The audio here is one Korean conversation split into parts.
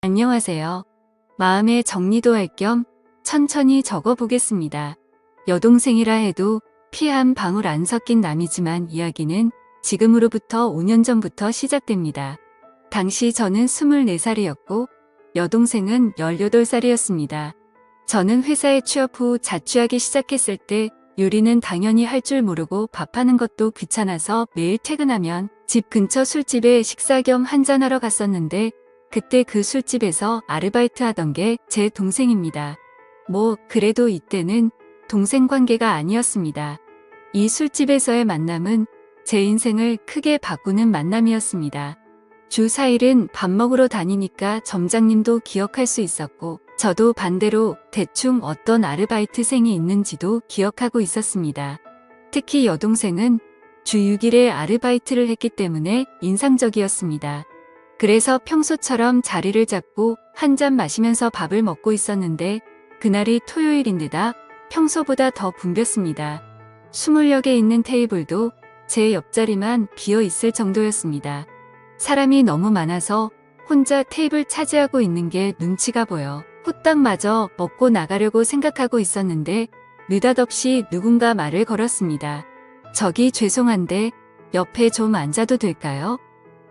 안녕하세요. 마음의 정리도 할 겸 천천히 적어보겠습니다. 여동생이라 해도 피 한 방울 안 섞인 남이지만 이야기는 지금으로부터 5년 전부터 시작됩니다. 당시 저는 24살이었고 여동생은 18살이었습니다. 저는 회사에 취업 후 자취하기 시작했을 때 요리는 당연히 할 줄 모르고 밥하는 것도 귀찮아서 매일 퇴근하면 집 근처 술집에 식사 겸 한잔하러 갔었는데 그때 그 술집에서 아르바이트 하던 게 제 동생입니다. 그래도 이때는 동생 관계가 아니었습니다. 이 술집에서의 만남은 제 인생을 크게 바꾸는 만남이었습니다. 주 4일은 밥 먹으러 다니니까 점장님도 기억할 수 있었고 저도 반대로 대충 어떤 아르바이트생이 있는지도 기억하고 있었습니다. 특히 여동생은 주 6일에 아르바이트를 했기 때문에 인상적이었습니다. 그래서 평소처럼 자리를 잡고 한 잔 마시면서 밥을 먹고 있었는데 그날이 토요일인데다 평소보다 더 붐볐습니다. 20여 개 있는 테이블도 제 옆자리만 비어 있을 정도였습니다. 사람이 너무 많아서 혼자 테이블 차지하고 있는 게 눈치가 보여 후딱 마저 먹고 나가려고 생각하고 있었는데 느닷없이 누군가 말을 걸었습니다. 저기 죄송한데 옆에 좀 앉아도 될까요?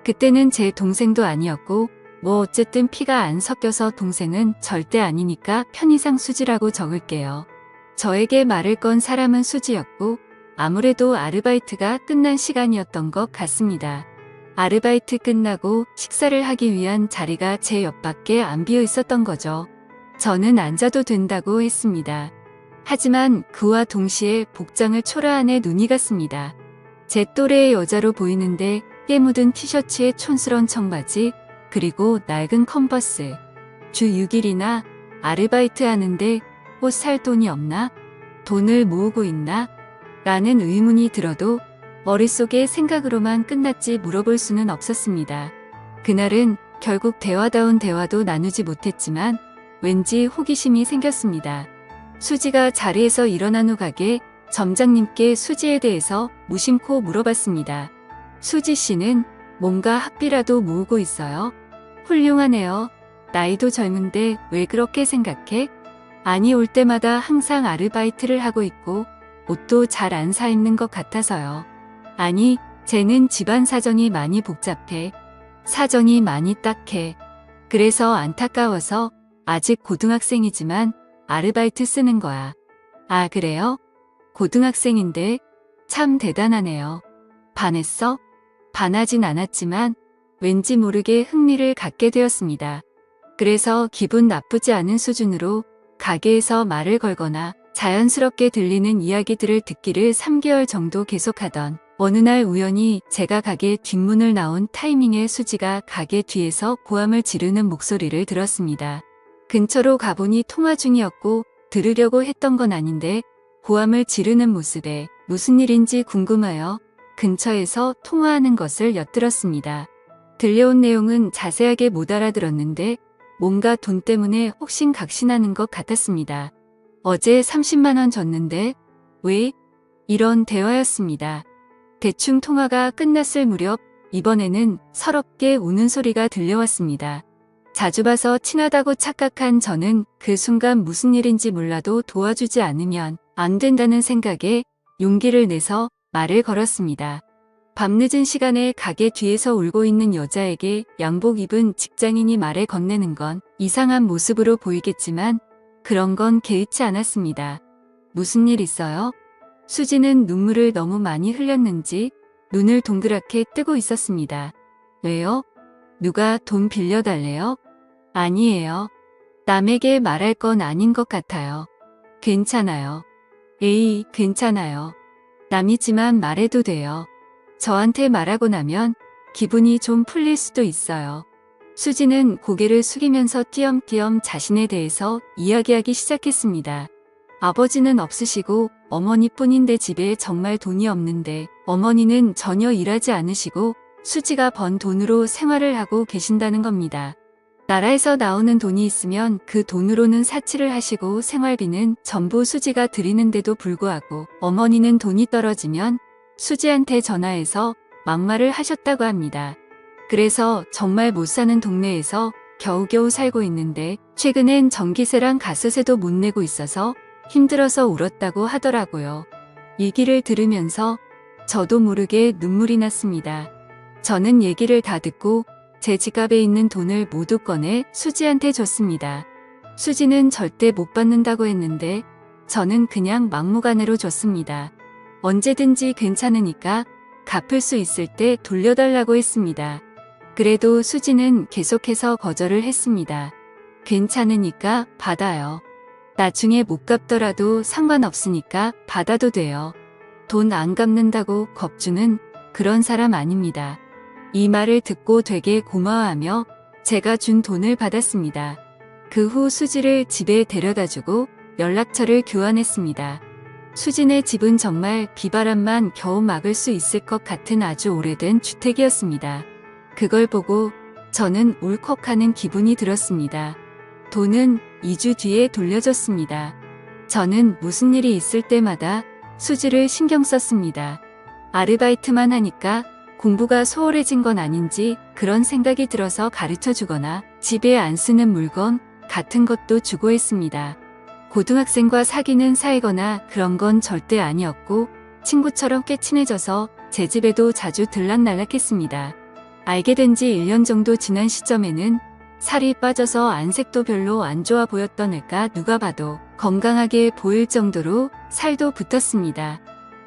그때는 제 동생도 아니었고 어쨌든 피가 안 섞여서 동생은 절대 아니니까 편의상 수지라고 적을게요. 저에게 말을 건 사람은 수지였고 아무래도 아르바이트가 끝난 시간이었던 것 같습니다. 아르바이트 끝나고 식사를 하기 위한 자리가 제 옆밖에 안 비어 있었던 거죠. 저는 앉아도 된다고 했습니다. 하지만 그와 동시에 복장을 초라한 눈이 갔습니다. 제 또래의 여자로 보이는데 때 묻은 티셔츠에 촌스러운 청바지 그리고 낡은 컨버스. 주 6일이나 아르바이트 하는데 옷 살 돈이 없나? 돈을 모으고 있나? 라는 의문이 들어도 머릿속에 생각으로만 끝났지 물어볼 수는 없었습니다. 그날은 결국 대화다운 대화도 나누지 못했지만 왠지 호기심이 생겼습니다. 수지가 자리에서 일어난 후 가게 점장님께 수지에 대해서 무심코 물어봤습니다. 수지 씨는 뭔가 학비라도 모으고 있어요? 훌륭하네요. 나이도 젊은데 왜 그렇게 생각해? 아니 올 때마다 항상 아르바이트를 하고 있고 옷도 잘 안 사 입는 것 같아서요. 아니 쟤는 집안 사정이 많이 복잡해. 사정이 많이 딱해. 그래서 안타까워서 아직 고등학생이지만 아르바이트 쓰는 거야. 아 그래요? 고등학생인데 참 대단하네요. 반했어? 반하진 않았지만 왠지 모르게 흥미를 갖게 되었습니다. 그래서 기분 나쁘지 않은 수준으로 가게에서 말을 걸거나 자연스럽게 들리는 이야기들을 듣기를 3개월 정도 계속하던 어느 날 우연히 제가 가게 뒷문을 나온 타이밍에 수지가 가게 뒤에서 고함을 지르는 목소리를 들었습니다. 근처로 가보니 통화 중이었고 들으려고 했던 건 아닌데 고함을 지르는 모습에 무슨 일인지 궁금하여 근처에서 통화하는 것을 엿들었습니다. 들려온 내용은 자세하게 못 알아들었는데 뭔가 돈 때문에 혹신각신하는 것 같았습니다. 어제 30만 원 줬는데 왜? 이런 대화였습니다. 대충 통화가 끝났을 무렵 이번에는 서럽게 우는 소리가 들려왔습니다. 자주 봐서 친하다고 착각한 저는 그 순간 무슨 일인지 몰라도 도와주지 않으면 안 된다는 생각에 용기를 내서 말을 걸었습니다. 밤늦은 시간에 가게 뒤에서 울고 있는 여자에게 양복 입은 직장인이 말을 건네는 건 이상한 모습으로 보이겠지만 그런 건 개의치 않았습니다. 무슨 일 있어요? 수지는 눈물을 너무 많이 흘렸는지 눈을 동그랗게 뜨고 있었습니다. 왜요? 누가 돈 빌려달래요? 아니에요. 남에게 말할 건 아닌 것 같아요. 괜찮아요. 에이, 괜찮아요. 남이지만 말해도 돼요. 저한테 말하고 나면 기분이 좀 풀릴 수도 있어요. 수지는 고개를 숙이면서 띄엄띄엄 자신에 대해서 이야기하기 시작했습니다. 아버지는 없으시고 어머니뿐인데 집에 정말 돈이 없는데 어머니는 전혀 일하지 않으시고 수지가 번 돈으로 생활을 하고 계신다는 겁니다. 나라에서 나오는 돈이 있으면 그 돈으로는 사치를 하시고 생활비는 전부 수지가 드리는데도 불구하고 어머니는 돈이 떨어지면 수지한테 전화해서 막말을 하셨다고 합니다. 그래서 정말 못 사는 동네에서 겨우겨우 살고 있는데 최근엔 전기세랑 가스세도 못 내고 있어서 힘들어서 울었다고 하더라고요. 얘기를 들으면서 저도 모르게 눈물이 났습니다. 저는 얘기를 다 듣고 제 지갑에 있는 돈을 모두 꺼내 수지한테 줬습니다. 수지는 절대 못 받는다고 했는데 저는 그냥 막무가내로 줬습니다. 언제든지 괜찮으니까 갚을 수 있을 때 돌려달라고 했습니다. 그래도 수지는 계속해서 거절을 했습니다. 괜찮으니까 받아요. 나중에 못 갚더라도 상관없으니까 받아도 돼요. 돈 안 갚는다고 겁주는 그런 사람 아닙니다. 이 말을 듣고 되게 고마워하며 제가 준 돈을 받았습니다. 그 후 수지를 집에 데려다주고 연락처를 교환했습니다. 수진의 집은 정말 비바람만 겨우 막을 수 있을 것 같은 아주 오래된 주택이었습니다. 그걸 보고 저는 울컥하는 기분이 들었습니다. 돈은 2주 뒤에 돌려줬습니다. 저는 무슨 일이 있을 때마다 수지를 신경 썼습니다. 아르바이트만 하니까 공부가 소홀해진 건 아닌지 그런 생각이 들어서 가르쳐 주거나 집에 안 쓰는 물건 같은 것도 주고 했습니다. 고등학생과 사귀는 사이거나 그런 건 절대 아니었고 친구처럼 꽤 친해져서 제 집에도 자주 들락날락했습니다. 알게 된 지 1년 정도 지난 시점에는 살이 빠져서 안색도 별로 안 좋아 보였던 애가 누가 봐도 건강하게 보일 정도로 살도 붙었습니다.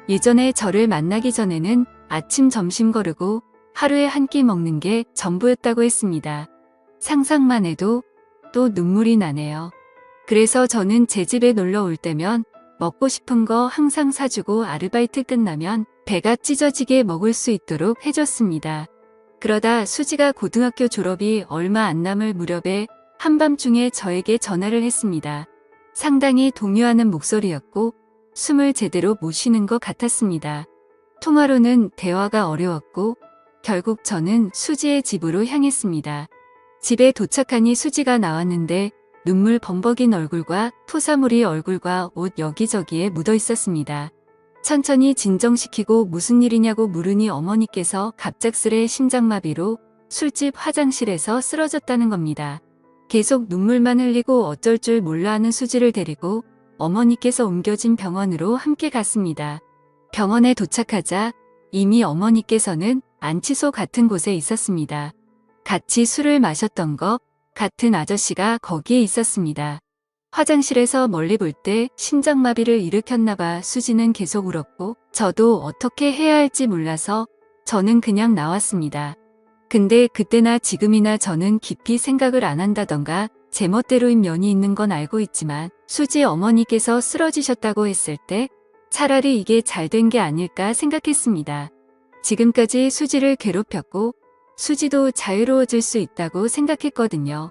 예전에 저를 만나기 전에는 아침 점심 거르고 하루에 한 끼 먹는 게 전부였다고 했습니다. 상상만 해도 또 눈물이 나네요. 그래서 저는 제 집에 놀러 올 때면 먹고 싶은 거 항상 사주고 아르바이트 끝나면 배가 찢어지게 먹을 수 있도록 해줬습니다. 그러다 수지가 고등학교 졸업이 얼마 안 남을 무렵에 한밤중에 저에게 전화를 했습니다. 상당히 동요하는 목소리였고 숨을 제대로 못 쉬는 것 같았습니다. 통화로는 대화가 어려웠고 결국 저는 수지의 집으로 향했습니다. 집에 도착하니 수지가 나왔는데 눈물 범벅인 얼굴과 토사물이 얼굴과 옷 여기저기에 묻어 있었습니다. 천천히 진정시키고 무슨 일이냐고 물으니 어머니께서 갑작스레 심장마비로 술집 화장실에서 쓰러졌다는 겁니다. 계속 눈물만 흘리고 어쩔 줄 몰라 하는 수지를 데리고 어머니께서 옮겨진 병원으로 함께 갔습니다. 병원에 도착하자 이미 어머니께서는 안치소 같은 곳에 있었습니다. 같이 술을 마셨던 것 같은 아저씨가 거기에 있었습니다. 화장실에서 멀리 볼 때 심장마비를 일으켰나봐 수지는 계속 울었고 저도 어떻게 해야 할지 몰라서 저는 그냥 나왔습니다. 근데 그때나 지금이나 저는 깊이 생각을 안 한다던가 제멋대로인 면이 있는 건 알고 있지만 수지 어머니께서 쓰러지셨다고 했을 때 차라리 이게 잘 된 게 아닐까 생각했습니다. 지금까지 수지를 괴롭혔고 수지도 자유로워질 수 있다고 생각했거든요.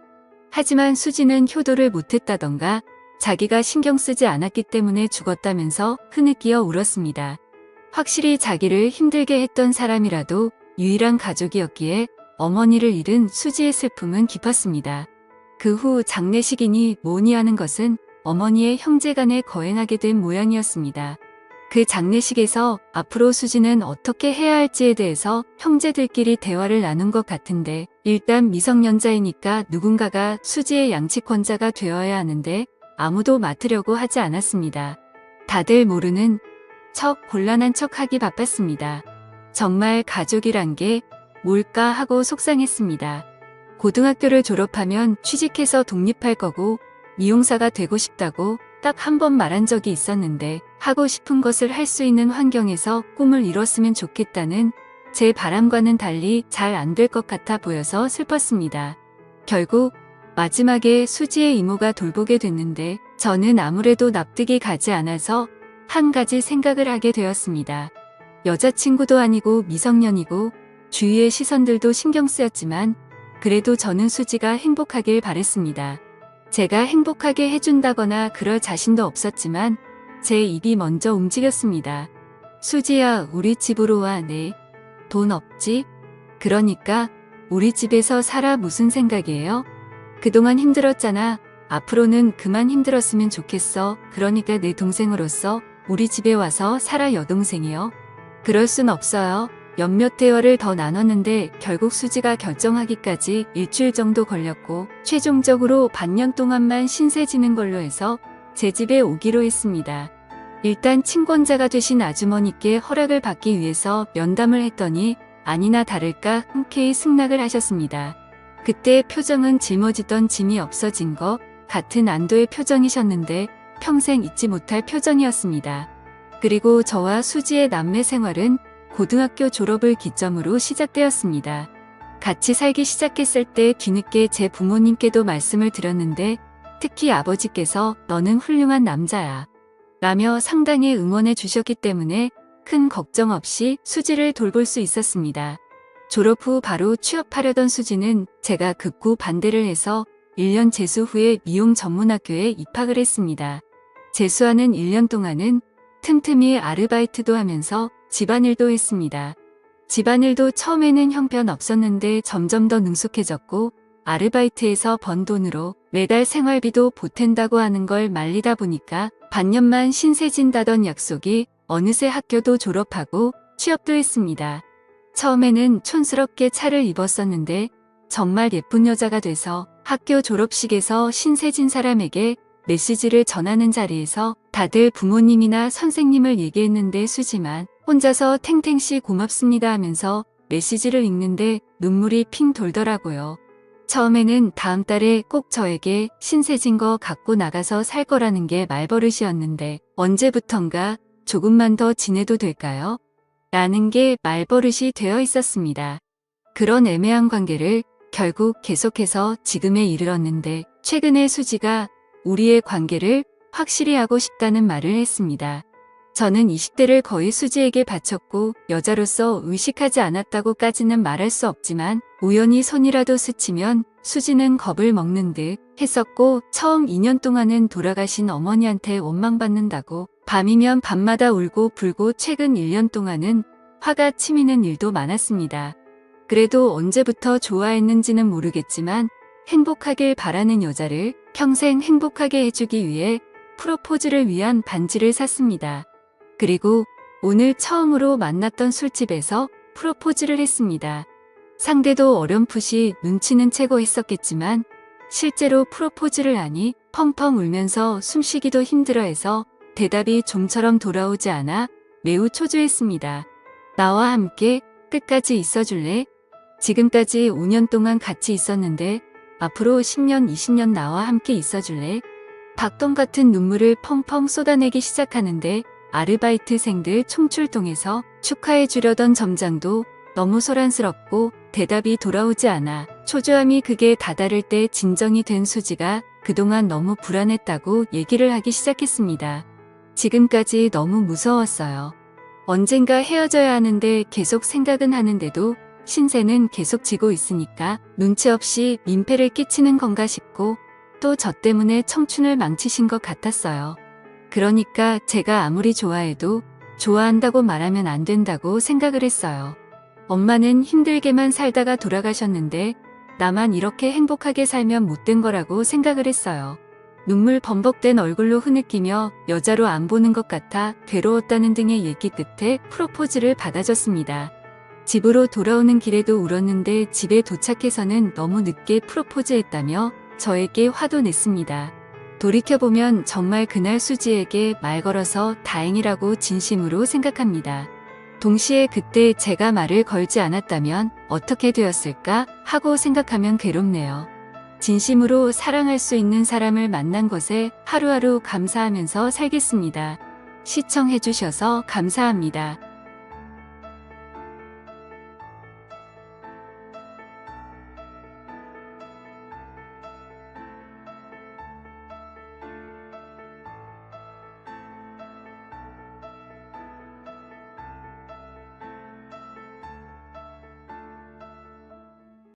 하지만 수지는 효도를 못했다던가 자기가 신경 쓰지 않았기 때문에 죽었다면서 흐느끼어 울었습니다. 확실히 자기를 힘들게 했던 사람이라도 유일한 가족이었기에 어머니를 잃은 수지의 슬픔은 깊었습니다. 그 후 장례식이니 뭐니 하는 것은 어머니의 형제간에 거행하게 된 모양이었습니다. 그 장례식에서 앞으로 수지는 어떻게 해야 할지에 대해서 형제들끼리 대화를 나눈 것 같은데 일단 미성년자이니까 누군가가 수지의 양치권자가 되어야 하는데 아무도 맡으려고 하지 않았습니다. 다들 모르는 척 곤란한 척 하기 바빴습니다. 정말 가족이란 게 뭘까 하고 속상했습니다. 고등학교를 졸업하면 취직해서 독립할 거고 미용사가 되고 싶다고 딱 한 번 말한 적이 있었는데 하고 싶은 것을 할 수 있는 환경에서 꿈을 이뤘으면 좋겠다는 제 바람과는 달리 잘 안 될 것 같아 보여서 슬펐습니다. 결국 마지막에 수지의 이모가 돌보게 됐는데 저는 아무래도 납득이 가지 않아서 한 가지 생각을 하게 되었습니다. 여자친구도 아니고 미성년이고 주위의 시선들도 신경 쓰였지만 그래도 저는 수지가 행복하길 바랬습니다. 제가 행복하게 해준다거나 그럴 자신도 없었지만 제 입이 먼저 움직였습니다. 수지야, 우리 집으로 와. 네. 돈 없지? 그러니까 우리 집에서 살아. 무슨 생각이에요? 그동안 힘들었잖아. 앞으로는 그만 힘들었으면 좋겠어. 그러니까 내 동생으로서 우리 집에 와서 살아. 여동생이요? 그럴 순 없어요. 몇몇 대화를 더 나눴는데 결국 수지가 결정하기까지 일주일 정도 걸렸고 최종적으로 반년 동안만 신세 지는 걸로 해서 제 집에 오기로 했습니다. 일단 친권자가 되신 아주머니께 허락을 받기 위해서 면담을 했더니 아니나 다를까 흔쾌히 승낙을 하셨습니다. 그때 표정은 짊어지던 짐이 없어진 것 같은 안도의 표정이셨는데 평생 잊지 못할 표정이었습니다. 그리고 저와 수지의 남매 생활은 고등학교 졸업을 기점으로 시작되었습니다. 같이 살기 시작했을 때 뒤늦게 제 부모님께도 말씀을 드렸는데 특히 아버지께서 너는 훌륭한 남자야 라며 상당히 응원해 주셨기 때문에 큰 걱정 없이 수지를 돌볼 수 있었습니다. 졸업 후 바로 취업하려던 수지는 제가 극구 반대를 해서 1년 재수 후에 미용 전문학교에 입학을 했습니다. 재수하는 1년 동안은 틈틈이 아르바이트도 하면서 집안일도 했습니다. 집안일도 처음에는 형편없었는데 점점 더 능숙해졌고 아르바이트에서 번 돈으로 매달 생활비도 보탠다고 하는 걸 말리다 보니까 반년만 신세진다던 약속이 어느새 학교도 졸업하고 취업도 했습니다. 처음에는 촌스럽게 차를 입었었는데 정말 예쁜 여자가 돼서 학교 졸업식에서 신세진 사람에게 메시지를 전하는 자리에서 다들 부모님이나 선생님을 얘기했는데 수지만 혼자서 탱탱씨 고맙습니다 하면서 메시지를 읽는데 눈물이 핑 돌더라고요. 처음에는 다음 달에 꼭 저에게 신세진 거 갖고 나가서 살 거라는 게 말버릇이었는데 언제부턴가 조금만 더 지내도 될까요? 라는 게 말버릇이 되어 있었습니다. 그런 애매한 관계를 결국 계속해서 지금에 이르렀는데 최근에 수지가 우리의 관계를 확실히 하고 싶다는 말을 했습니다. 저는 20대를 거의 수지에게 바쳤고 여자로서 의식하지 않았다고까지는 말할 수 없지만 우연히 손이라도 스치면 수지는 겁을 먹는 듯 했었고 처음 2년 동안은 돌아가신 어머니한테 원망받는다고 밤이면 밤마다 울고 불고 최근 1년 동안은 화가 치미는 일도 많았습니다. 그래도 언제부터 좋아했는지는 모르겠지만 행복하길 바라는 여자를 평생 행복하게 해주기 위해 프로포즈를 위한 반지를 샀습니다. 그리고 오늘 처음으로 만났던 술집에서 프로포즈를 했습니다. 상대도 어렴풋이 눈치는 채고 했었겠지만 실제로 프로포즈를 하니 펑펑 울면서 숨쉬기도 힘들어해서 대답이 좀처럼 돌아오지 않아 매우 초조했습니다. 나와 함께 끝까지 있어줄래? 지금까지 5년 동안 같이 있었는데 앞으로 10년, 20년 나와 함께 있어줄래? 박동 같은 눈물을 펑펑 쏟아내기 시작하는데 아르바이트생들 총출동해서 축하해 주려던 점장도 너무 소란스럽고 대답이 돌아오지 않아 초조함이 극에 다다를 때 진정이 된 수지가 그동안 너무 불안했다고 얘기를 하기 시작했습니다. 지금까지 너무 무서웠어요. 언젠가 헤어져야 하는데 계속 생각은 하는데도 신세는 계속 지고 있으니까 눈치 없이 민폐를 끼치는 건가 싶고 또 저 때문에 청춘을 망치신 것 같았어요. 그러니까 제가 아무리 좋아해도 좋아한다고 말하면 안 된다고 생각을 했어요. 엄마는 힘들게만 살다가 돌아가셨는데 나만 이렇게 행복하게 살면 못된 거라고 생각을 했어요. 눈물 범벅된 얼굴로 흐느끼며 여자로 안 보는 것 같아 괴로웠다는 등의 얘기 끝에 프로포즈를 받아줬습니다. 집으로 돌아오는 길에도 울었는데 집에 도착해서는 너무 늦게 프로포즈했다며 저에게 화도 냈습니다. 돌이켜보면 정말 그날 수지에게 말 걸어서 다행이라고 진심으로 생각합니다. 동시에 그때 제가 말을 걸지 않았다면 어떻게 되었을까 하고 생각하면 괴롭네요. 진심으로 사랑할 수 있는 사람을 만난 것에 하루하루 감사하면서 살겠습니다. 시청해주셔서 감사합니다.